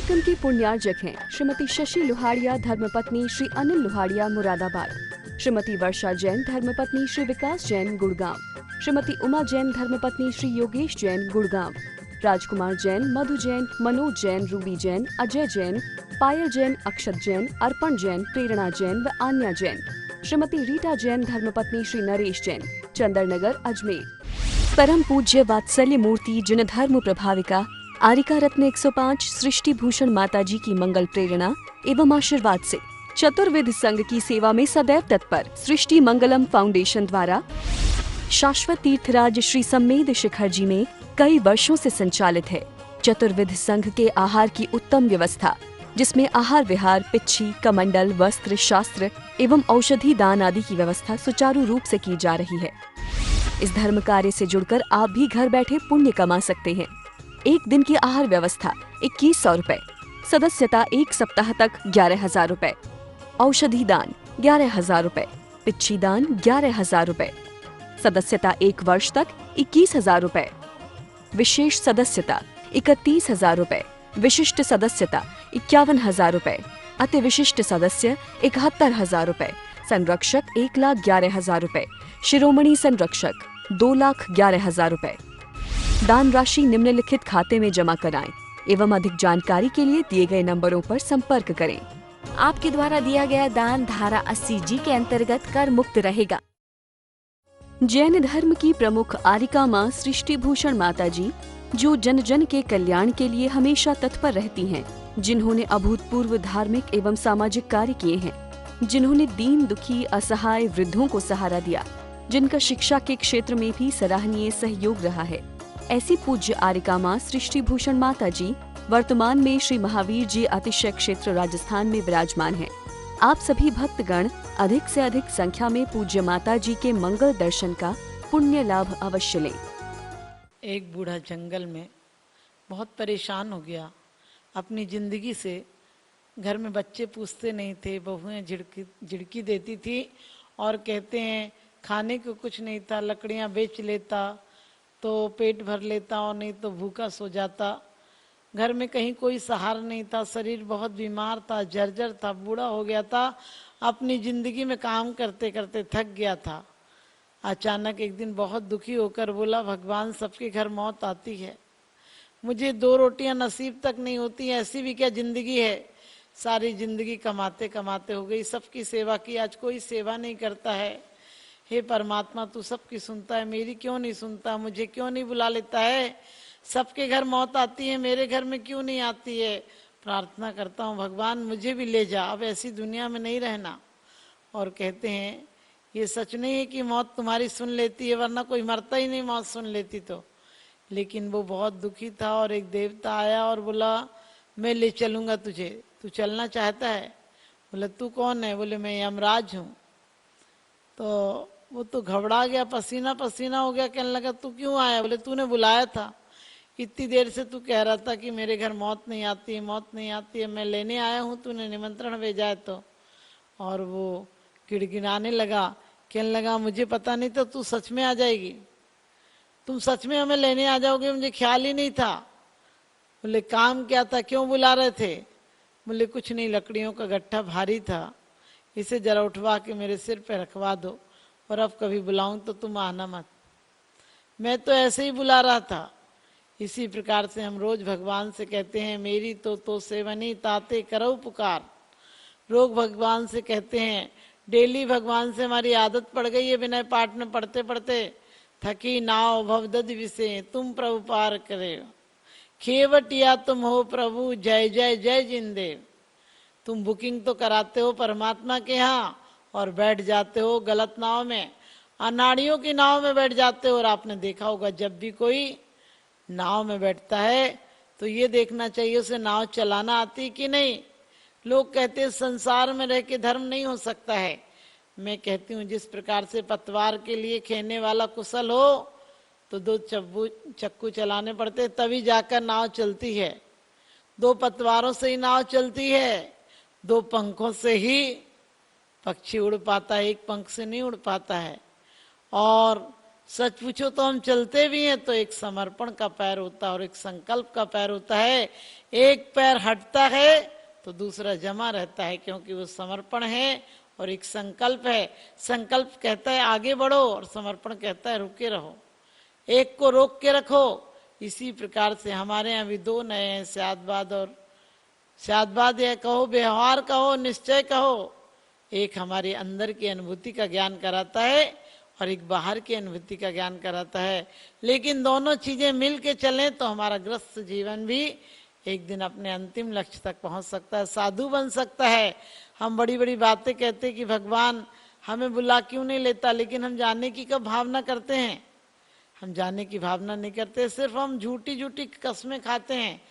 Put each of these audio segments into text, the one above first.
कार्यक्रम के पुण्यार्जक हैं श्रीमती शशि लोहाड़िया धर्मपत्नी श्री अनिल लोहाड़िया मुरादाबाद, श्रीमती वर्षा जैन धर्मपत्नी श्री विकास जैन गुड़गांव, श्रीमती उमा जैन धर्मपत्नी श्री योगेश जैन गुड़गांव, राजकुमार जैन, मधु जैन, मनोज जैन, रूबी जैन, अजय जैन, पायल जैन, अक्षत जैन, अर्पण जैन, प्रेरणा जैन व आन्या जैन, श्रीमती रीटा जैन धर्मपत्नी श्री नरेश जैन, चंदरनगर अजमेर। परम पूज्य वात्सल्य मूर्ति जिन धर्म प्रभाविका आरिका रत्न 105 सृष्टि भूषण माता जी की मंगल प्रेरणा एवं आशीर्वाद से चतुर्विध संघ की सेवा में सदैव तत्पर सृष्टि मंगलम फाउंडेशन द्वारा शाश्वत तीर्थराज श्री सम्मेद शिखर जी में कई वर्षों से संचालित है चतुर्विध संघ के आहार की उत्तम व्यवस्था, जिसमें आहार विहार, पिच्छी, कमंडल, वस्त्र, शास्त्र एवं औषधि दान आदि की व्यवस्था सुचारू रूप से की जा रही है। इस धर्म कार्य से जुड़कर आप भी घर बैठे पुण्य कमा सकते हैं। एक दिन की आहार व्यवस्था 2100 रुपए, सदस्यता एक सप्ताह तक 11,000 रुपए, औषधि दान 11,000 रुपए, पिच्छी दान 11,000 रुपए, सदस्यता एक वर्ष तक 21,000 रुपए, विशेष सदस्यता 31,000 रुपए, विशिष्ट सदस्यता 51,000 रुपए, अति विशिष्ट सदस्य 71,000 रुपए, संरक्षक 1,11,000 रुपए, शिरोमणि संरक्षक 2,11,000 रुपए। दान राशि निम्नलिखित खाते में जमा कराएं एवं अधिक जानकारी के लिए दिए गए नंबरों पर संपर्क करें। आपके द्वारा दिया गया दान धारा 80G के अंतर्गत कर मुक्त रहेगा। जैन धर्म की प्रमुख आरिका माँ सृष्टि भूषण माता जी, जो जन जन के कल्याण के लिए हमेशा तत्पर रहती हैं, जिन्होंने अभूतपूर्व धार्मिक एवं सामाजिक कार्य किए हैं, जिन्होंने दीन दुखी असहाय वृद्धों को सहारा दिया, जिनका शिक्षा के क्षेत्र में भी सराहनीय सहयोग रहा है, ऐसी पूज्य आरिका माँ सृष्टि भूषण माता जी वर्तमान में श्री महावीर जी अतिशय क्षेत्र राजस्थान में विराजमान हैं। आप सभी भक्तगण अधिक से अधिक संख्या में पूज्य माता जी के मंगल दर्शन का पुण्य लाभ अवश्य लें। एक बूढ़ा जंगल में बहुत परेशान हो गया अपनी जिंदगी से। घर में बच्चे पूछते नहीं थे, बहुएं झिड़की देती थी और कहते हैं खाने को कुछ नहीं था, लकड़ियां बेच लेता तो पेट भर लेता और नहीं तो भूखा सो जाता। घर में कहीं कोई सहारा नहीं था, शरीर बहुत बीमार था, जर्जर था, बूढ़ा हो गया था, अपनी जिंदगी में काम करते करते थक गया था। अचानक एक दिन बहुत दुखी होकर बोला, भगवान सबके घर मौत आती है, मुझे 2 रोटियां नसीब तक नहीं होती, ऐसी भी क्या जिंदगी है। सारी जिंदगी कमाते कमाते हो गई, सबकी सेवा की, आज कोई सेवा नहीं करता है। हे परमात्मा, तू सबकी सुनता है, मेरी क्यों नहीं सुनता, मुझे क्यों नहीं बुला लेता है। सबके घर मौत आती है, मेरे घर में क्यों नहीं आती है। प्रार्थना करता हूँ भगवान मुझे भी ले जा, अब ऐसी दुनिया में नहीं रहना। और कहते हैं ये सच नहीं है कि मौत तुम्हारी सुन लेती है, वरना कोई मरता ही नहीं मौत सुन लेती तो। लेकिन वो बहुत दुखी था और एक देवता आया और बोला मैं ले चलूंगा तुझे, तू चलना चाहता है। बोला तू कौन है। बोले मैं यमराज हूँ। तो वो तो घबरा गया, पसीना पसीना हो गया, कहने लगा तू क्यों आया। बोले तूने बुलाया था, इतनी देर से तू कह रहा था कि मेरे घर मौत नहीं आती है, मौत नहीं आती है, मैं लेने आया हूँ, तूने निमंत्रण भेजा है तो। और वो गिड़गिड़ाने लगा, कहने लगा मुझे पता नहीं था तू सच में आ जाएगी, तुम सच में हमें लेने आ जाओगे, मुझे ख्याल ही नहीं था। बोले काम क्या था, क्यों बुला रहे थे। बोले कुछ नहीं, लकड़ियों का गट्ठा भारी था, इसे जरा उठवा के मेरे सिर पे रखवा दो, और अब कभी बुलाऊं तो तुम आना मत, मैं तो ऐसे ही बुला रहा था। इसी प्रकार से हम रोज भगवान से कहते हैं मेरी तो सेवनी ताते करो पुकार। रोग भगवान से कहते हैं, डेली भगवान से हमारी आदत पड़ गई है, विनय पाठ में पढ़ते पढ़ते थकी नाव भवदधि विषे तुम प्रभु पार करे, खेवटिया तुम हो प्रभु जय जय जय जिनदेव। तुम बुकिंग तो कराते हो परमात्मा के यहाँ और बैठ जाते हो गलत नाव में, अनाड़ियों की नाव में बैठ जाते हो। और आपने देखा होगा जब भी कोई नाव में बैठता है तो ये देखना चाहिए उसे नाव चलाना आती कि नहीं। लोग कहते हैं संसार में रह के धर्म नहीं हो सकता है। मैं कहती हूँ जिस प्रकार से पतवार के लिए खेने वाला कुशल हो तो 2 चक्कू चलाने पड़ते, तभी जाकर नाव चलती है। 2 पतवारों से ही नाव चलती है, 2 पंखों से ही पक्षी उड़ पाता है, एक पंख से नहीं उड़ पाता है। और सच पूछो तो हम चलते भी हैं तो एक समर्पण का पैर होता है और एक संकल्प का पैर होता है। एक पैर हटता है तो दूसरा जमा रहता है, क्योंकि वो समर्पण है और एक संकल्प है। संकल्प कहता है आगे बढ़ो और समर्पण कहता है रुके रहो, एक को रोक के रखो। इसी प्रकार से हमारे यहाँ भी दो नए हैं, स्यादवाद और स्यादवाद या कहो व्यवहार कहो निश्चय कहो। एक हमारे अंदर की अनुभूति का ज्ञान कराता है और एक बाहर की अनुभूति का ज्ञान कराता है। लेकिन दोनों चीजें मिल के चलें तो हमारा ग्रस्त जीवन भी एक दिन अपने अंतिम लक्ष्य तक पहुंच सकता है, साधु बन सकता है। हम बड़ी बड़ी बातें कहते कि भगवान हमें बुला क्यों नहीं लेता, लेकिन हम जाने की कब भावना करते हैं? हम जाने की भावना नहीं करते, सिर्फ हम झूठी झूठी कस्में खाते हैं।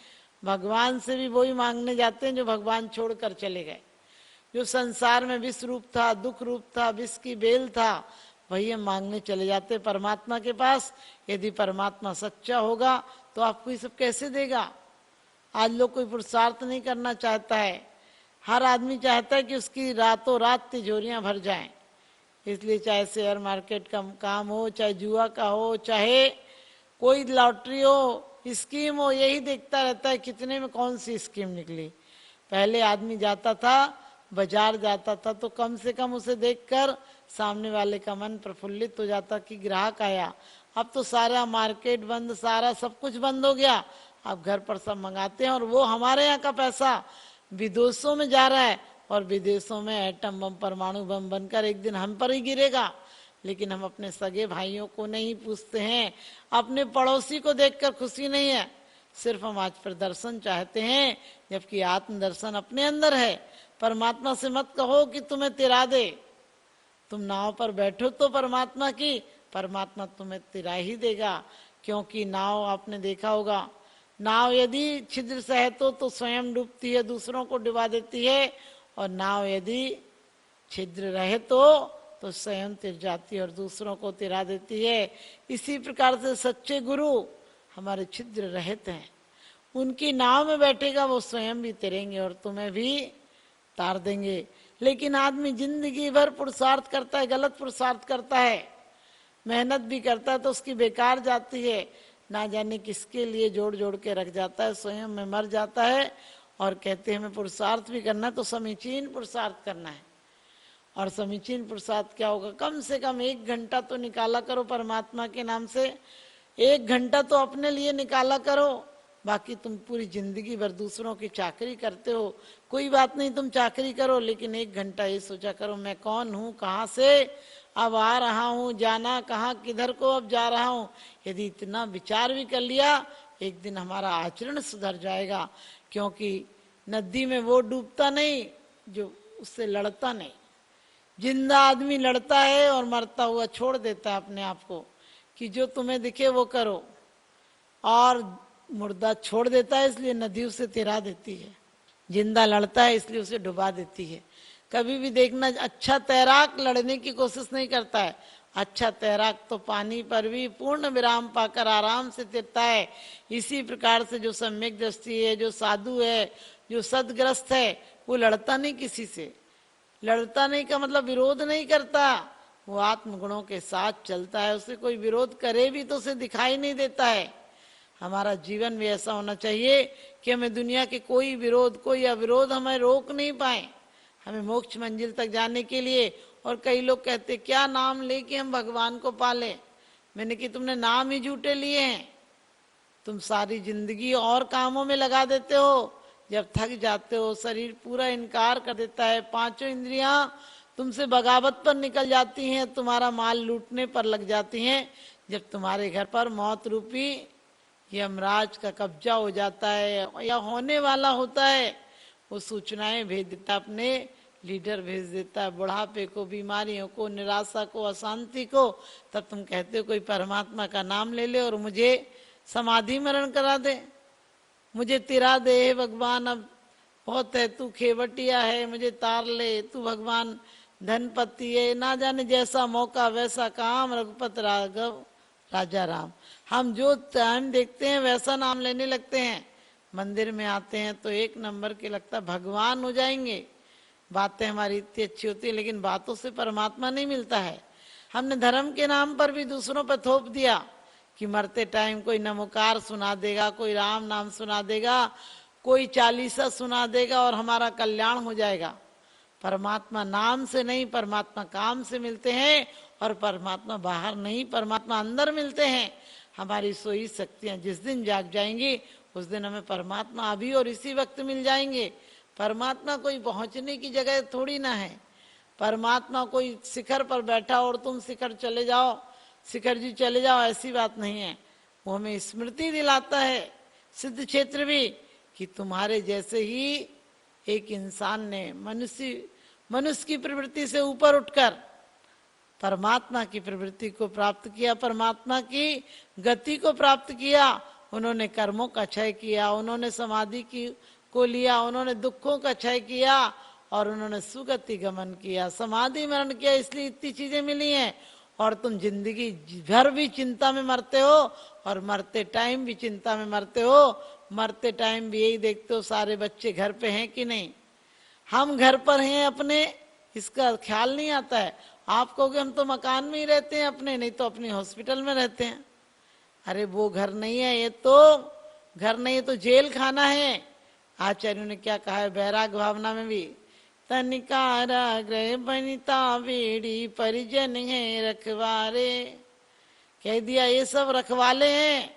भगवान से भी वही मांगने जाते हैं जो भगवान छोड़कर चले गए। जो संसार में विष रूप था, दुख रूप था, विष की बेल था, वही हम मांगने चले जाते परमात्मा के पास। यदि परमात्मा सच्चा होगा तो आपको ये सब कैसे देगा? आज लोग कोई पुरुषार्थ नहीं करना चाहता है। हर आदमी चाहता है कि उसकी रातों रात तिजोरियां भर जाएं। इसलिए चाहे शेयर मार्केट का काम हो, चाहे जुआ का हो, चाहे कोई लॉटरी हो, स्कीम हो, यही देखता रहता है कितने में कौन सी स्कीम निकली। पहले आदमी जाता था, बाजार जाता था तो कम से कम उसे देखकर सामने वाले का मन प्रफुल्लित हो जाता कि ग्राहक आया। अब तो सारा मार्केट बंद, सारा सब कुछ बंद हो गया। अब घर पर सब मंगाते हैं और वो हमारे यहाँ का पैसा विदेशों में जा रहा है और विदेशों में एटम बम, परमाणु बम बनकर एक दिन हम पर ही गिरेगा। लेकिन हम अपने सगे भाइयों को नहीं पूछते हैं, अपने पड़ोसी को देखकर खुशी नहीं है। सिर्फ हम आज प्रदर्शन चाहते हैं, जबकि आत्म दर्शन अपने अंदर है। परमात्मा से मत कहो कि तुम्हें तिरा दे। तुम नाव पर बैठो तो परमात्मा की, परमात्मा तुम्हें तिरा ही देगा। क्योंकि नाव आपने देखा होगा, नाव यदि छिद्र सहित हो तो स्वयं डूबती है, दूसरों को डुबा देती है। और नाव यदि छिद्र रहे तो स्वयं तिर जाती है और दूसरों को तिरा देती है। इसी प्रकार से सच्चे गुरु हमारे छिद्र रहित हैं। उनकी नाव में बैठेगा वो स्वयं भी तिरेंगे और तुम्हें भी तार देंगे। लेकिन आदमी जिंदगी भर पुरुषार्थ करता है, गलत पुरुषार्थ करता है, मेहनत भी करता है तो उसकी बेकार जाती है। ना जाने किसके लिए जोड़ जोड़ के रख जाता है, स्वयं में मर जाता है। और कहते हैं हमें पुरुषार्थ भी करना तो समीचीन पुरुषार्थ करना है। और समीचीन पुरुषार्थ क्या होगा? कम से कम 1 घंटा तो निकाला करो परमात्मा के नाम से। 1 घंटा तो अपने लिए निकाला करो। बाकी तुम पूरी जिंदगी भर दूसरों की चाकरी करते हो, कोई बात नहीं, तुम चाकरी करो, लेकिन 1 घंटा ये सोचा करो मैं कौन हूँ, कहाँ से अब आ रहा हूँ, जाना कहाँ, किधर को अब जा रहा हूँ। यदि इतना विचार भी कर लिया, एक दिन हमारा आचरण सुधर जाएगा। क्योंकि नदी में वो डूबता नहीं जो उससे लड़ता नहीं। जिंदा आदमी लड़ता है और मरता हुआ छोड़ देता है अपने आप को कि जो तुम्हें दिखे वो करो, और मुर्दा छोड़ देता है इसलिए नदी उसे तिरा देती है। जिंदा लड़ता है इसलिए उसे डुबा देती है। कभी भी देखना, अच्छा तैराक लड़ने की कोशिश नहीं करता है। अच्छा तैराक तो पानी पर भी पूर्ण विराम पाकर आराम से तिरता है। इसी प्रकार से जो सम्यक दृष्टि है, जो साधु है, जो सदग्रस्त है, वो लड़ता नहीं किसी से। लड़ता नहीं का मतलब विरोध नहीं करता, वो आत्मगुणों के साथ चलता है। उसे कोई विरोध करे भी तो उसे दिखाई नहीं देता है। हमारा जीवन भी ऐसा होना चाहिए कि हमें दुनिया के कोई विरोध, कोई अविरोध हमें रोक नहीं पाए। हमें मोक्ष मंजिल तक जाने के लिए। और कई लोग कहते क्या नाम लेके हम भगवान को पाले। मैंने कि तुमने नाम ही झूठे लिए हैं। तुम सारी जिंदगी और कामों में लगा देते हो। जब थक जाते हो, शरीर पूरा इनकार कर देता है, 5 इंद्रियां तुमसे बगावत पर निकल जाती हैं, तुम्हारा माल लूटने पर लग जाती हैं। जब तुम्हारे घर पर मौत रूपी यमराज का कब्जा हो जाता है या होने वाला होता है, वो सूचनाएं भेज देता, अपने लीडर भेज देता है, बुढ़ापे को, बीमारियों को, निराशा को, अशांति को। तब तुम कहते हो कोई परमात्मा का नाम ले ले और मुझे समाधि मरण करा दे, मुझे तिरा दे। हे भगवान अब बहुत है, तू खेवटिया है, मुझे तार ले, तू भगवान धनपति है, ना जाने जैसा मौका वैसा काम, रघुपत राघव राजा राम। हम जो टाइम देखते हैं वैसा नाम लेने लगते हैं। मंदिर में आते हैं तो 1 नंबर के लगता भगवान हो जाएंगे। बातें हमारी इतनी अच्छी होती है, लेकिन बातों से परमात्मा नहीं मिलता है। हमने धर्म के नाम पर भी दूसरों पर थोप दिया कि मरते टाइम कोई नमोकार सुना देगा, कोई राम नाम सुना देगा, कोई चालीसा सुना देगा और हमारा कल्याण हो जाएगा। परमात्मा नाम से नहीं, परमात्मा काम से मिलते हैं, और परमात्मा बाहर नहीं, परमात्मा अंदर मिलते हैं। हमारी सोई शक्तियां जिस दिन जाग जाएंगी उस दिन हमें परमात्मा अभी और इसी वक्त मिल जाएंगे। परमात्मा कोई पहुंचने की जगह थोड़ी ना है। परमात्मा कोई शिखर पर बैठा और तुम शिखर चले जाओ, शिखर जी चले जाओ, ऐसी बात नहीं है। वो हमें स्मृति दिलाता है सिद्ध क्षेत्र भी कि तुम्हारे जैसे ही एक इंसान ने मनुष्य की प्रवृत्ति से ऊपर उठकर परमात्मा की प्रवृत्ति को प्राप्त किया, परमात्मा की गति को प्राप्त किया। उन्होंने कर्मों का क्षय किया, उन्होंने समाधि को लिया, उन्होंने दुखों का क्षय किया और उन्होंने सुगति गमन किया, समाधि मरण किया, इसलिए इतनी चीजें मिली हैं। और तुम जिंदगी भर भी चिंता में मरते हो और मरते टाइम भी चिंता में मरते हो। मरते टाइम भी यही देखते हो सारे बच्चे घर पे हैं कि नहीं, हम घर पर हैं अपने, इसका ख्याल नहीं आता है। आप कहोगे हम तो मकान में ही रहते हैं अपने, नहीं तो अपनी हॉस्पिटल में रहते हैं। अरे वो घर नहीं है, ये तो घर नहीं है तो जेल खाना है। आचार्यों ने क्या कहा है बैराग भावना में भी, तनिकारा ग्रह बनिता बेड़ी परिजन है रखवारे। कह दिया ये सब रखवाले हैं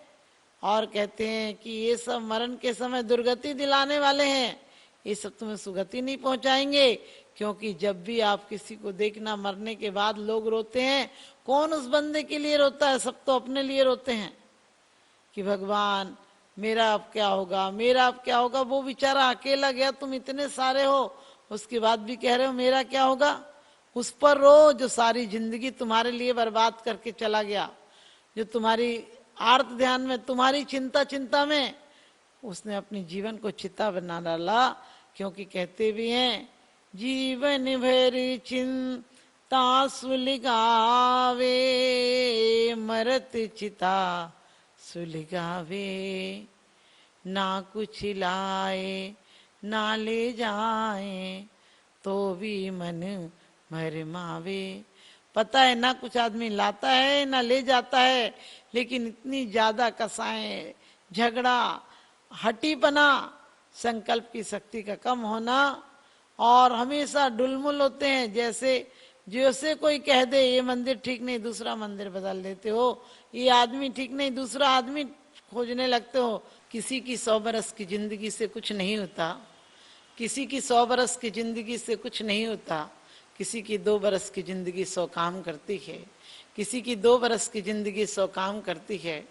और कहते हैं कि ये सब मरण के समय दुर्गति दिलाने वाले हैं, ये सब तुम्हें सुगति नहीं पहुंचाएंगे। क्योंकि जब भी आप किसी को देखना मरने के बाद लोग रोते हैं, कौन उस बंदे के लिए रोता है? सब तो अपने लिए रोते हैं कि भगवान मेरा अब क्या होगा, मेरा अब क्या होगा। वो बेचारा अकेला गया, तुम इतने सारे हो, उसके बाद भी कह रहे हो मेरा क्या होगा। उस पर रो जो सारी जिंदगी तुम्हारे लिए बर्बाद करके चला गया, जो तुम्हारी आर्त ध्यान में, तुम्हारी चिंता में उसने अपनी जीवन को चिता बना डाला। क्योंकि कहते भी हैं जीवन भर चिंता सुलगावे, मरत चिता सुलगावे, ना कुछ लाए ना ले जाए तो भी मन मरमावे। पता है ना कुछ आदमी लाता है ना ले जाता है, लेकिन इतनी ज्यादा कसाएं, झगड़ा, हटीपना, संकल्प की शक्ति का कम होना, और हमेशा डुलमुल होते हैं। जैसे कोई कह दे ये मंदिर ठीक नहीं, दूसरा मंदिर बदल देते हो, ये आदमी ठीक नहीं, दूसरा आदमी खोजने लगते हो। किसी की 100 बरस की जिंदगी से कुछ नहीं होता, किसी की 100 बरस की जिंदगी से कुछ नहीं होता। किसी की 2 बरस की जिंदगी 100 काम करती है, किसी की 2 बरस की जिंदगी 100 काम करती है।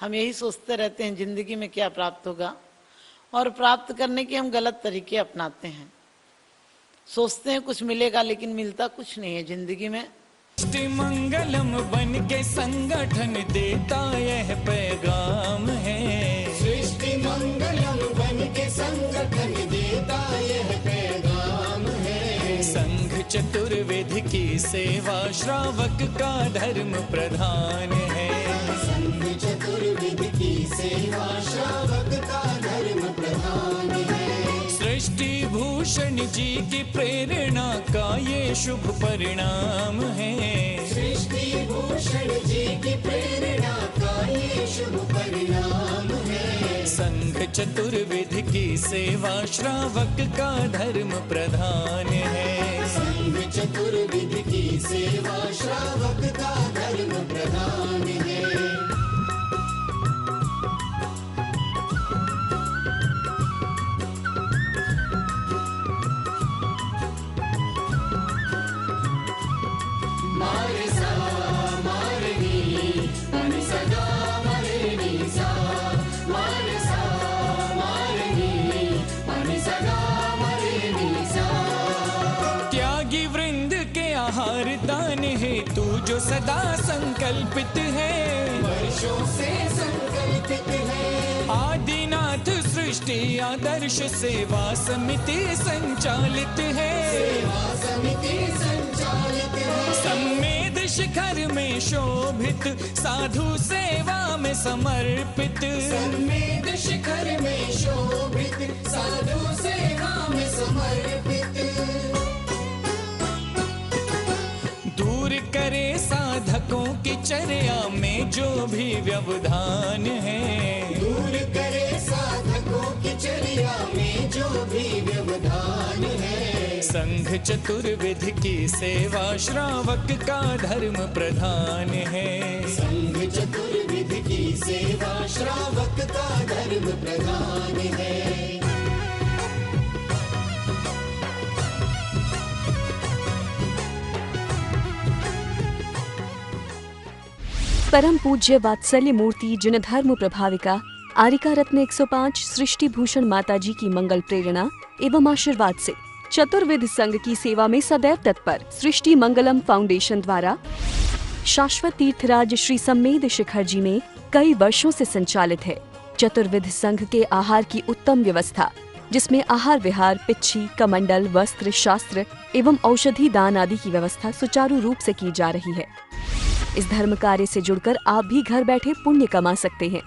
हम यही सोचते रहते हैं जिंदगी में क्या प्राप्त होगा, और प्राप्त करने के हम गलत तरीके अपनाते हैं। सोचते हैं कुछ मिलेगा, लेकिन मिलता कुछ नहीं है जिंदगी में। सृष्टि मंगलम बन के संगठन देता यह पैगाम है, सृष्टि मंगलम बन के संगठन देता यह पैगाम है। संघ चतुर्वेद की सेवा श्रावक का धर्म प्रधान है, संघ चतुर्वेद की सेवा श्रावक का धर्म प्रधान है। सृष्टि भूषण जी की प्रेरणा का ये शुभ परिणाम है, सृष्टि भूषण जी की प्रेरणा का ये शुभ परिणाम है। संघ चतुर्वेद की सेवा श्रावक का धर्म प्रधान है, संघ चतुर्वेद की सेवा श्रावक का धर्म प्रधान है। त्यागी वृंद के आहार दान है तू जो सदा संकल्पित है, वर्षों से संकल्पित है। आदिनाथ सृष्टि आदर्श सेवा समिति संचालित है, सेवा समिति संचालित है। सम्मेद शिखर में शोभित साधु सेवा में समर्पित, सम्मेद शिखर में शोभित साधु सेवा में समर्पित। दूर करे चर्या में जो भी व्यवधान है, दूर करे साधकों की चर्या में जो भी व्यवधान है। संघ चतुर्विध की सेवा श्रावक का धर्म प्रधान है। संघ चतुर्विध की सेवा श्रावक का धर्म प्रधान है। परम पूज्य वात्सल्य मूर्ति जिन धर्म प्रभाविका आरिका रत्न 105 सृष्टि भूषण माता जी की मंगल प्रेरणा एवं आशीर्वाद से चतुर्विध संघ की सेवा में सदैव तत्पर सृष्टि मंगलम फाउंडेशन द्वारा शाश्वत तीर्थराज श्री सम्मेद शिखर जी में कई वर्षों से संचालित है चतुर्विध संघ के आहार की उत्तम व्यवस्था, जिसमें आहार विहार, पिच्छी, कमंडल, वस्त्र, शास्त्र एवं औषधि दान आदि की व्यवस्था सुचारू रूप से की जा रही है। इस धर्म कार्य से जुड़कर आप भी घर बैठे पुण्य कमा सकते हैं।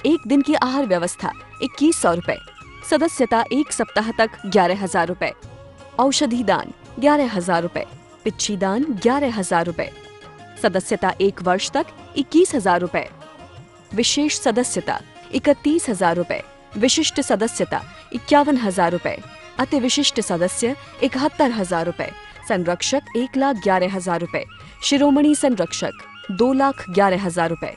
एक दिन की आहार व्यवस्था 2100 रुपए, सदस्यता 1 सप्ताह तक 11,000 रुपए, औषधि दान 11,000 रुपए, पिच्छी दान 11,000 रुपए, सदस्यता 1 वर्ष तक 21,000 रुपए, विशेष सदस्यता 31,000 रुपए, विशिष्ट सदस्यता 51,000 रुपए, अति विशिष्ट सदस्य 71,000 रुपए, संरक्षक 1,11,000 रुपए, शिरोमणि संरक्षक 2,11,000 रुपए।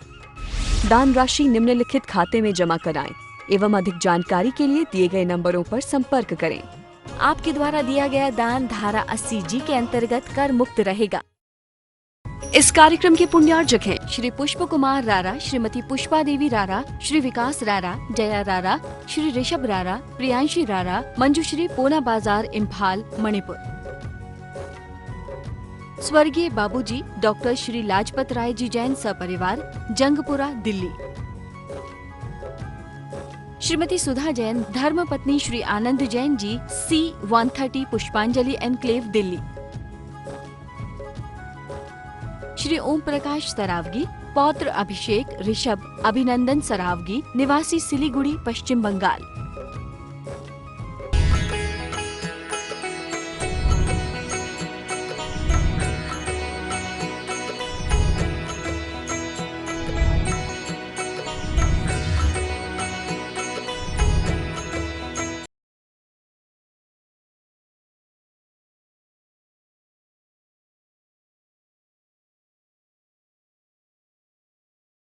दान राशि निम्नलिखित खाते में जमा कराएं एवं अधिक जानकारी के लिए दिए गए नंबरों पर संपर्क करें। आपके द्वारा दिया गया दान धारा 80G के अंतर्गत कर मुक्त रहेगा। इस कार्यक्रम के पुण्यार्जक हैं श्री पुष्प कुमार रारा, श्रीमती पुष्पा देवी रारा, श्री विकास रारा, जया रारा, श्री ऋषभ रारा, प्रियांशी रारा, मंजुश्री, पोना बाजार, इम्फाल, मणिपुर। स्वर्गीय बाबूजी डॉक्टर श्री लाजपत राय जी जैन सपरिवार, जंगपुरा, दिल्ली। श्रीमती सुधा जैन, धर्मपत्नी श्री आनंद जैन जी, C130 पुष्पांजलि एनक्लेव, दिल्ली। श्री ओम प्रकाश सरावगी, पौत्र अभिषेक ऋषभ अभिनंदन सरावगी, निवासी सिलीगुड़ी, पश्चिम बंगाल।